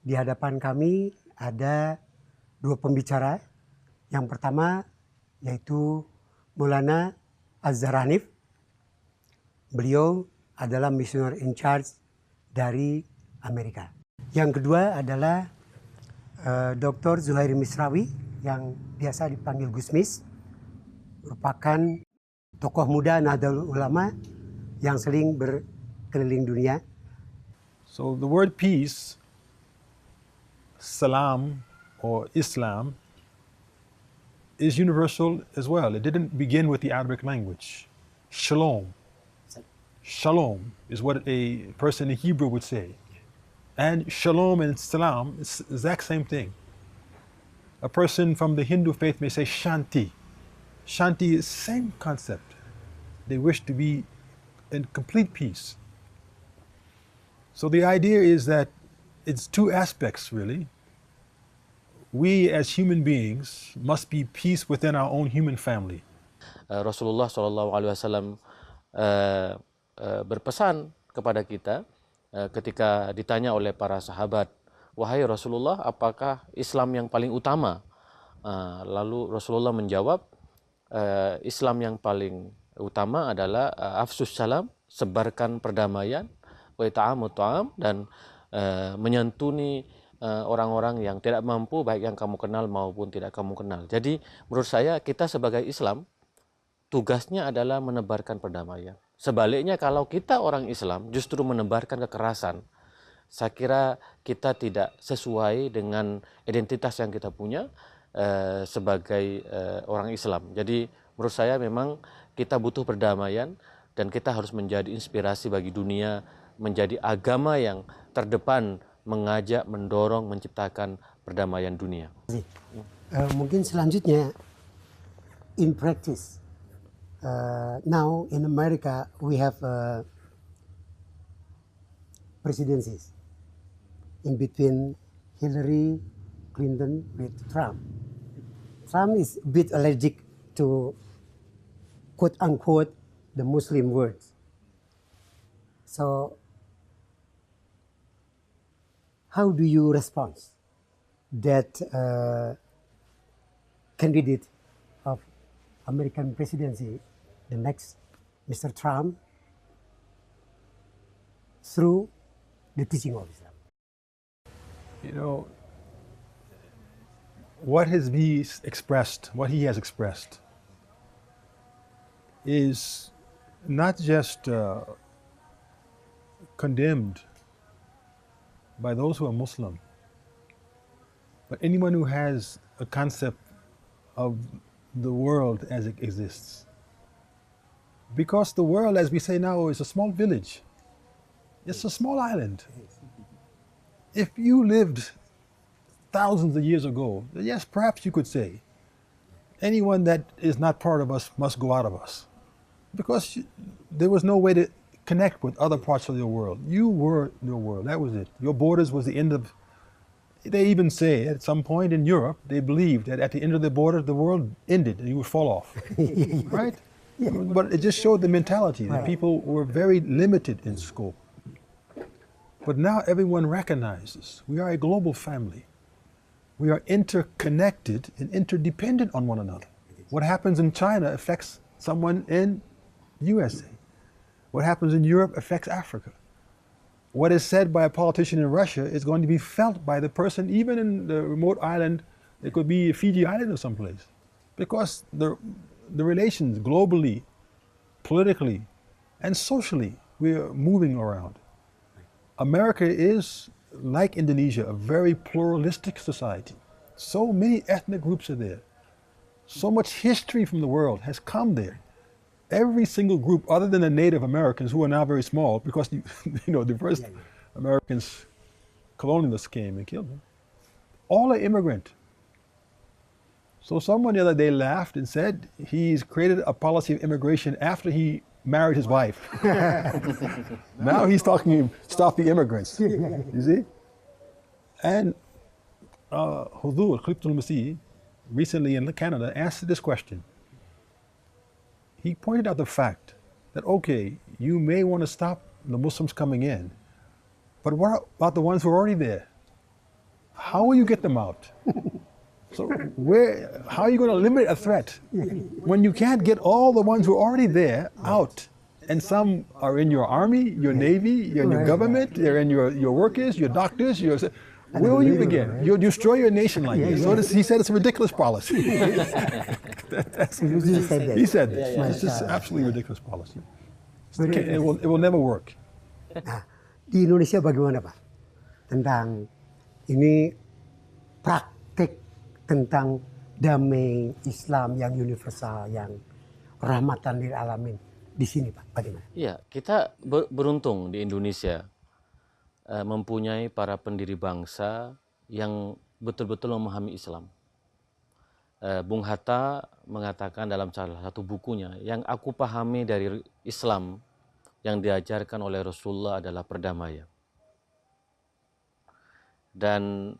Di hadapan kami ada dua pembicara. Yang pertama yaitu Maulana Azhar Hanif. Beliau adalah missionary in charge dari Amerika. Yang kedua adalah Dr. Zuhairi Misrawi yang biasa dipanggil Gusmis, merupakan tokoh muda Nahdlatul Ulama yang sering berkeliling dunia. So the word peace, salam or Islam, is universal as well. It didn't begin with the Arabic language. Shalom. Shalom is what a person in Hebrew would say. And shalom and salam is the exact same thing. A person from the Hindu faith may say shanti. Shanti is the same concept. They wish to be in complete peace. So the idea is that it's two aspects really. We as human beings must be peace within our own human family. Rasulullah SAW berpesan kepada kita ketika ditanya oleh para sahabat, wahai Rasulullah, apakah Islam yang paling utama? Lalu Rasulullah menjawab, Islam yang paling utama adalah afsus salam, sebarkan perdamaian, wa ita'amut ta'am, dan menyantuni orang-orang yang tidak mampu, baik yang kamu kenal maupun tidak kamu kenal. Jadi menurut saya kita sebagai Islam tugasnya adalah menebarkan perdamaian. Sebaliknya kalau kita orang Islam justru menebarkan kekerasan, saya kira kita tidak sesuai dengan identitas yang kita punya sebagai orang Islam. Jadi menurut saya memang kita butuh perdamaian dan kita harus menjadi inspirasi bagi dunia, menjadi agama yang terdepan mengajak, mendorong, menciptakan perdamaian dunia. Mungkin selanjutnya, in practice, now in America we have presidencies in between Hillary Clinton with Trump. Trump is a bit allergic to quote unquote the Muslim words. So how do you respond that candidate of American presidency, the next Mr. Trump, through the teaching of Islam? You know, what he has expressed is not just condemned by those who are Muslim, but anyone who has a concept of the world as it exists. Because the world, as we say now, is a small village. It's a small island. If you lived thousands of years ago, yes, perhaps you could say, anyone that is not part of us must go out of us. Because there was no way to connect with other parts of your world. You were your world, that was it. Your borders was the end of, they even say at some point in Europe, they believed that at the end of the border, the world ended and you would fall off, right? Yeah. But it just showed the mentality that people were very limited in scope. But now everyone recognizes we are a global family. We are interconnected and interdependent on one another. What happens in China affects someone in USA. What happens in Europe affects Africa. What is said by a politician in Russia is going to be felt by the person, even in the remote island. It could be Fiji Island or someplace. Because the relations globally, politically, and socially, we are moving around. America is, like Indonesia, a very pluralistic society. So many ethnic groups are there. So much history from the world has come there. Every single group, other than the Native Americans, who are now very small, because the first Americans, colonialists came and killed them, all are immigrant. So someone the other day laughed and said he's created a policy of immigration after he married his wife. Now he's talking stop the immigrants. You see? And Hudur Khliftul Masih, recently in Canada, asked this question. He pointed out the fact that, okay, you may want to stop the Muslims coming in, but what about the ones who are already there? how will you get them out? So how are you going to limit a threat when you can't get all the ones who are already there out? And some are in your army, your navy, you're in your government, they're in your workers, your doctors, where will you begin? You'll destroy your nation like this. So he said it's a ridiculous policy. He said this. It's just absolutely ridiculous policy. It will never work. Nah, di Indonesia bagaimana Pak? Tentang ini praktik tentang damai Islam yang universal, yang rahmatan lil alamin. Di sini Pak, bagaimana? Iya, kita beruntung di Indonesia mempunyai para pendiri bangsa yang betul-betul memahami Islam. Bung Hatta mengatakan dalam salah satu bukunya, yang aku pahami dari Islam yang diajarkan oleh Rasulullah adalah perdamaian. Dan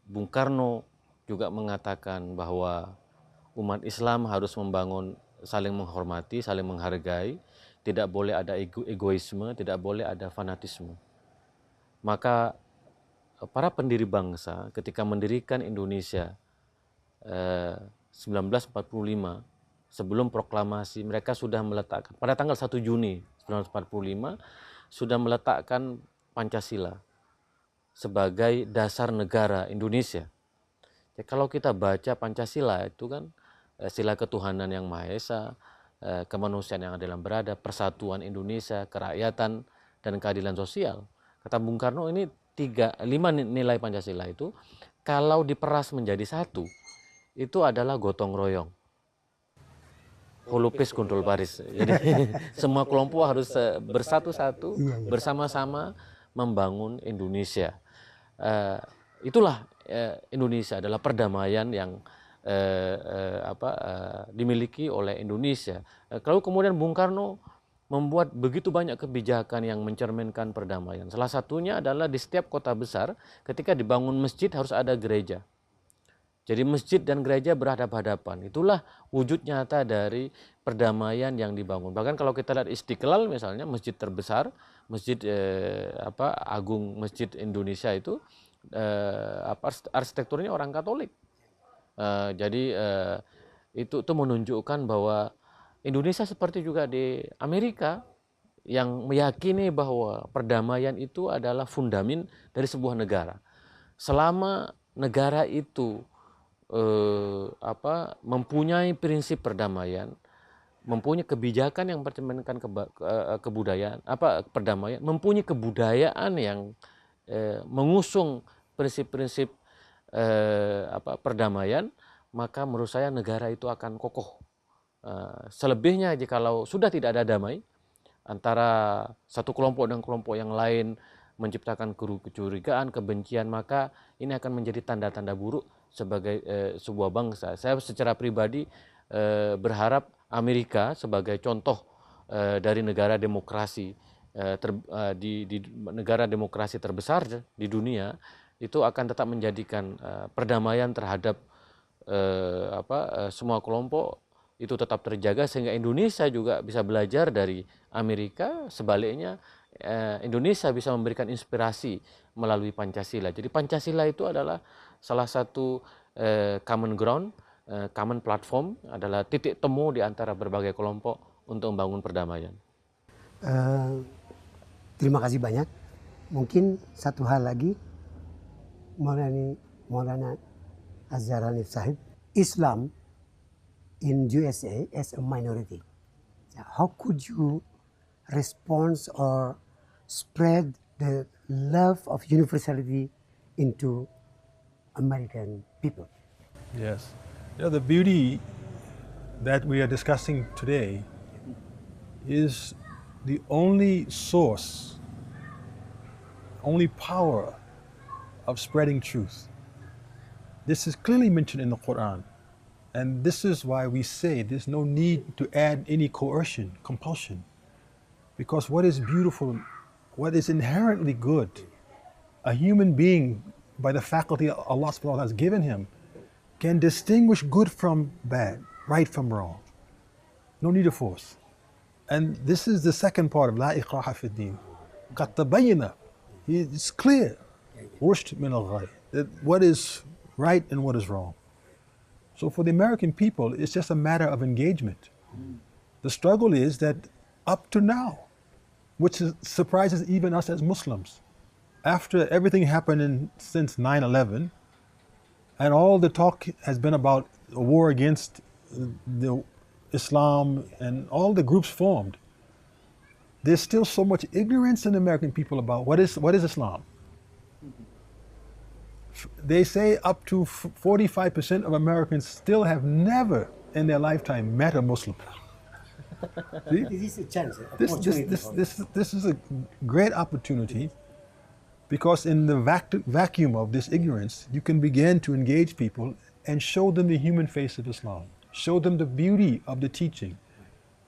Bung Karno juga mengatakan bahwa umat Islam harus membangun saling menghormati, saling menghargai, tidak boleh ada egoisme, tidak boleh ada fanatisme. Maka para pendiri bangsa ketika mendirikan Indonesia 1945, sebelum proklamasi, mereka sudah meletakkan, pada tanggal 1 Juni 1945, sudah meletakkan Pancasila sebagai dasar negara Indonesia. Ya, kalau kita baca Pancasila itu kan sila ketuhanan yang Maha Esa, kemanusiaan yang adil dan beradab, persatuan Indonesia, kerakyatan, dan keadilan sosial. Kata Bung Karno, ini 5 nilai Pancasila itu kalau diperas menjadi satu, itu adalah gotong royong. Holupis kuntul baris. Jadi semua kelompok harus bersatu-satu, bersama-sama membangun Indonesia. Itulah Indonesia, adalah perdamaian yang dimiliki oleh Indonesia. Kalau kemudian Bung Karno membuat begitu banyak kebijakan yang mencerminkan perdamaian. Salah satunya adalah di setiap kota besar ketika dibangun masjid harus ada gereja. Jadi masjid dan gereja berhadapan-hadapan. Itulah wujud nyata dari perdamaian yang dibangun. Bahkan kalau kita lihat Istiqlal misalnya, masjid terbesar, masjid agung, masjid Indonesia itu arsitekturnya orang Katolik. Jadi itu menunjukkan bahwa Indonesia seperti juga di Amerika yang meyakini bahwa perdamaian itu adalah fundament dari sebuah negara. Selama negara itu mempunyai prinsip perdamaian, mempunyai kebijakan yang mencerminkan kebudayaan, perdamaian, mempunyai kebudayaan yang mengusung prinsip-prinsip perdamaian, maka menurut saya negara itu akan kokoh. Selebihnya jikalau sudah tidak ada damai antara satu kelompok dan kelompok yang lain, menciptakan kecurigaan, kebencian, maka ini akan menjadi tanda-tanda buruk sebagai sebuah bangsa. Saya secara pribadi berharap Amerika sebagai contoh dari negara demokrasi, di negara demokrasi terbesar di dunia, itu akan tetap menjadikan perdamaian terhadap semua kelompok itu tetap terjaga, sehingga Indonesia juga bisa belajar dari Amerika. Sebaliknya Indonesia bisa memberikan inspirasi melalui Pancasila. Jadi Pancasila itu adalah salah satu common ground, common platform, adalah titik temu di antara berbagai kelompok untuk membangun perdamaian. Terima kasih banyak. Mungkin satu hal lagi, Maulana Azhar Hanif Sahib, Islam in USA as a minority. How could you respond or spread the love of universality into American people? Yes. The beauty that we are discussing today is the only source, only power of spreading truth. This is clearly mentioned in the Quran. And this is why we say there's no need to add any coercion, compulsion. Because what is beautiful, what is inherently good, a human being, by the faculty Allah subhanahu wa ta'ala has given him, can distinguish good from bad, right from wrong. No need of force. And this is the second part of La ikraha fi din. Qad tabayyana. It's clear. rushd min al-ghayy, that what is right and what is wrong. So for the American people, it's just a matter of engagement. The struggle is that up to now, which surprises even us as Muslims, after everything happened since 9/11, and all the talk has been about a war against the Islam and all the groups formed, there's still so much ignorance in the American people about what is Islam. They say up to 45% of Americans still have never in their lifetime met a Muslim. See? This is a chance. This is a great opportunity, because in the vacuum of this ignorance, you can begin to engage people and show them the human face of Islam, show them the beauty of the teaching,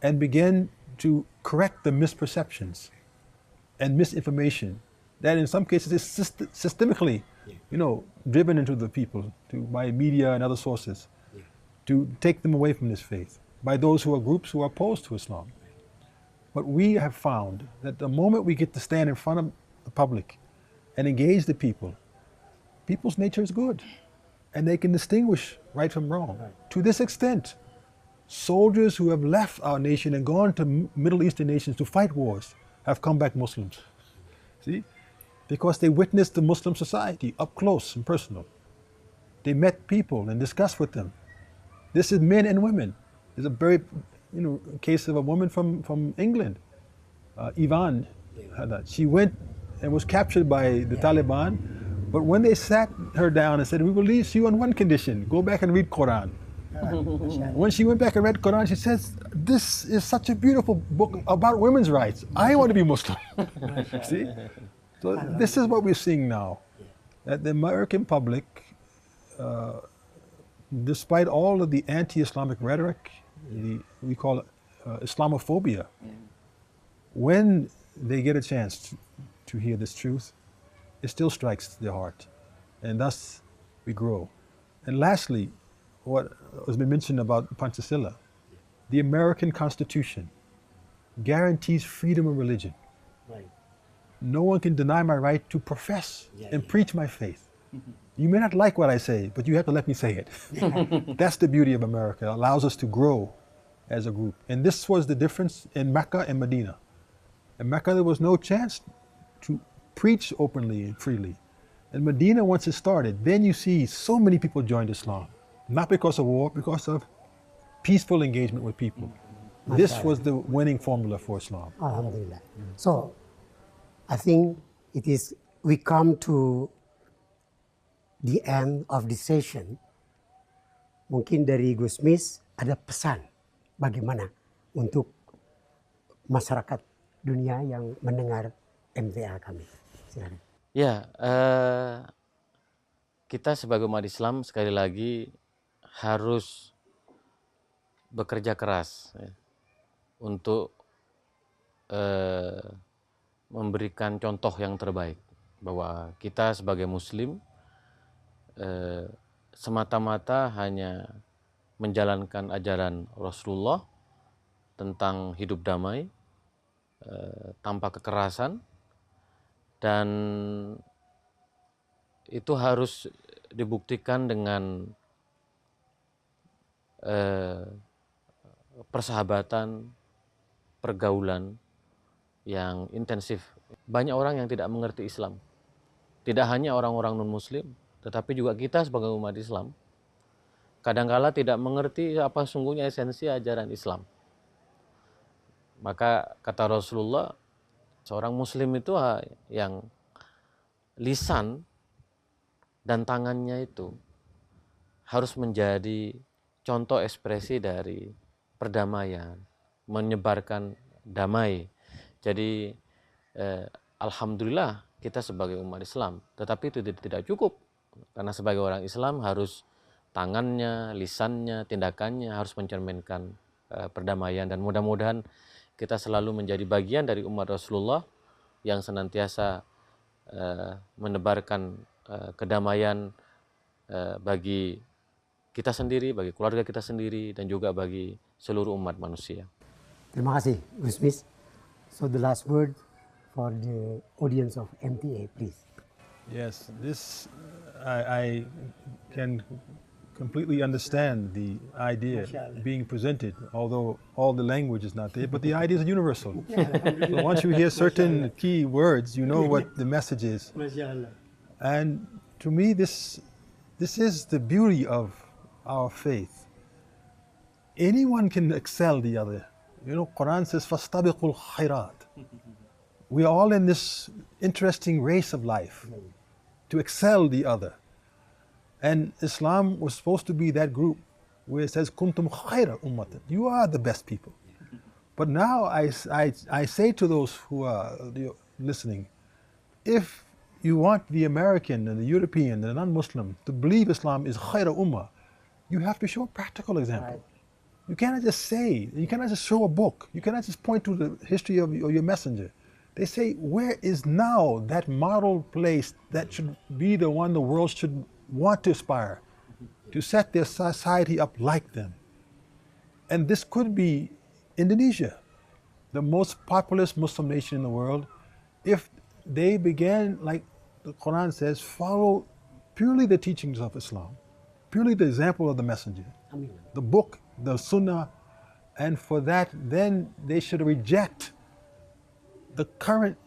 and begin to correct the misperceptions and misinformation that in some cases is systemically, driven into the people by media and other sources, to take them away from this faith by those who are groups who are opposed to Islam. But we have found that the moment we get to stand in front of the public and engage the people, people's nature is good, and they can distinguish right from wrong. To this extent, soldiers who have left our nation and gone to Middle Eastern nations to fight wars have come back Muslims. See? Because they witnessed the Muslim society up close and personal. They met people and discussed with them. This is men and women. There's a very, case of a woman from England, Ivan. She went and was captured by the Taliban, but when they sat her down and said, "We will release you on one condition, go back and read Quran." When she went back and read Quran, she says, "This is such a beautiful book about women's rights. I want to be Muslim." See? So this is what we're seeing now, that the American public, despite all of the anti-Islamic rhetoric, we call it Islamophobia, when they get a chance to hear this truth, it still strikes their heart, and thus we grow. And lastly, what has been mentioned about Pancasila, the American Constitution guarantees freedom of religion. Right. No one can deny my right to profess and preach my faith. You may not like what I say, but you have to let me say it. That's the beauty of America. It allows us to grow as a group. And this was the difference in Mecca and Medina. In Mecca, there was no chance to preach openly and freely. In Medina, once it started, then you see so many people joined Islam. Not because of war, because of peaceful engagement with people. This was the winning formula for Islam. Alhamdulillah. So, I think we come to the end of this session. Mungkin dari Gusmis ada pesan bagaimana untuk masyarakat dunia yang mendengar MTA kami. Silakan. Ya, kita sebagai umat Islam sekali lagi harus bekerja keras untuk memberikan contoh yang terbaik, bahwa kita sebagai Muslim semata-mata hanya menjalankan ajaran Rasulullah tentang hidup damai, tanpa kekerasan, dan itu harus dibuktikan dengan persahabatan, pergaulan yang intensif. Banyak orang yang tidak mengerti Islam. Tidak hanya orang-orang non-Muslim, tetapi juga kita sebagai umat Islam kadangkala tidak mengerti apa sungguhnya esensi ajaran Islam. Maka kata Rasulullah, seorang Muslim itu yang lisan dan tangannya itu harus menjadi contoh ekspresi dari perdamaian, menyebarkan damai. Jadi alhamdulillah kita sebagai umat Islam, tetapi itu tidak cukup, karena sebagai orang Islam harus tangannya, lisannya, tindakannya harus mencerminkan perdamaian, dan mudah-mudahan kita selalu menjadi bagian dari umat Rasulullah yang senantiasa menebarkan kedamaian bagi kita sendiri, bagi keluarga kita sendiri, dan juga bagi seluruh umat manusia. Terima kasih, Gusmis. So the last word for the audience of MTA, please. Yes, this I can completely understand the idea Mashallah. being presented, although all the language is not there, but the idea is universal. So once you hear certain key words, you know what the message is. Mashallah. And to me, this is the beauty of our faith. Anyone can excel the other. You know, Quran says, "Fastabiqul khairat." We are all in this interesting race of life to excel the other. And Islam was supposed to be that group where it says, "Kuntum khayra ummatan." You are the best people. But now I say to those who are listening, if you want the American and the European and the non-Muslim to believe Islam is khayra ummah, you have to show a practical example. Right. You cannot just say, you cannot just show a book, you cannot just point to the history of your messenger. They say, where is now that model place that should be the one the world should want to aspire to set their society up like them? And this could be Indonesia, the most populous Muslim nation in the world, if they began, like the Quran says, follow purely the teachings of Islam, purely the example of the messenger, the book, the sunnah, and for that, then they should reject the current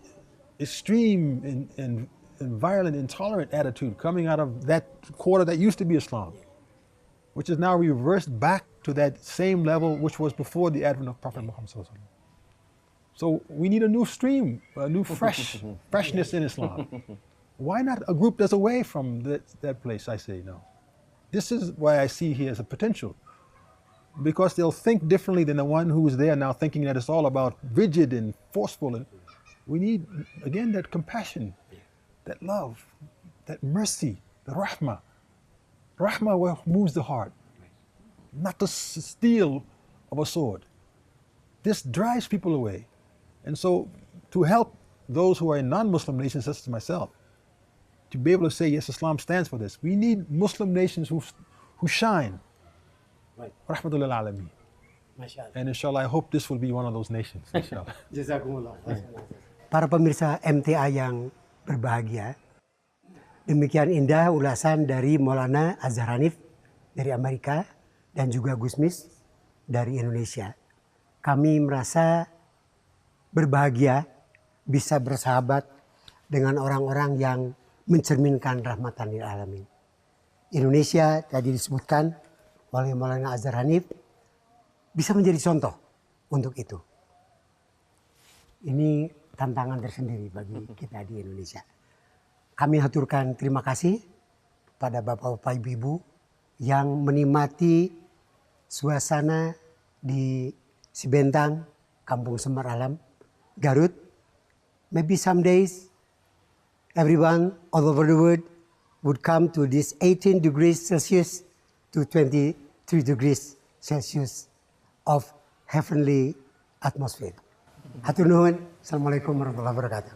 extreme and violent, intolerant attitude coming out of that quarter that used to be Islam, which is now reversed back to that same level which was before the advent of Prophet Muhammad. So we need a new stream, a new freshness in Islam. Why not a group that's away from that place, I say no. This is why I see here as a potential, because they'll think differently than the one who is there now thinking that it's all about rigid and forceful. And we need, again, that compassion, that love, that mercy, the rahmah. Rahmah moves the heart, not the steel of a sword. This drives people away. And so to help those who are in non-Muslim nations such as myself, to be able to say, yes, Islam stands for this, we need Muslim nations who shine. Right. Rahmatullah alameen. Mashallah. And inshallah, I hope this will be one of those nations, inshallah. Jazakumullah. Para pemirsa MTA yang berbahagia, demikian indah ulasan dari Maulana Azhar Hanif dari Amerika dan juga Gusmis dari Indonesia. Kami merasa berbahagia bisa bersahabat dengan orang-orang yang mencerminkan rahmatan lil alamin. Indonesia tadi disebutkan oleh Maulana Azhar Hanif bisa menjadi contoh untuk itu. Ini tantangan tersendiri bagi kita di Indonesia. Kami haturkan terima kasih pada bapak-bapak ibu-ibu yang menikmati suasana di Sibentang, Kampung Semar Alam, Garut. Maybe some days everyone all over the world would come to this 18 degrees Celsius to 23 degrees Celsius of heavenly atmosphere. Hatur nuhun. Assalamualaikum warahmatullahi wabarakatuh.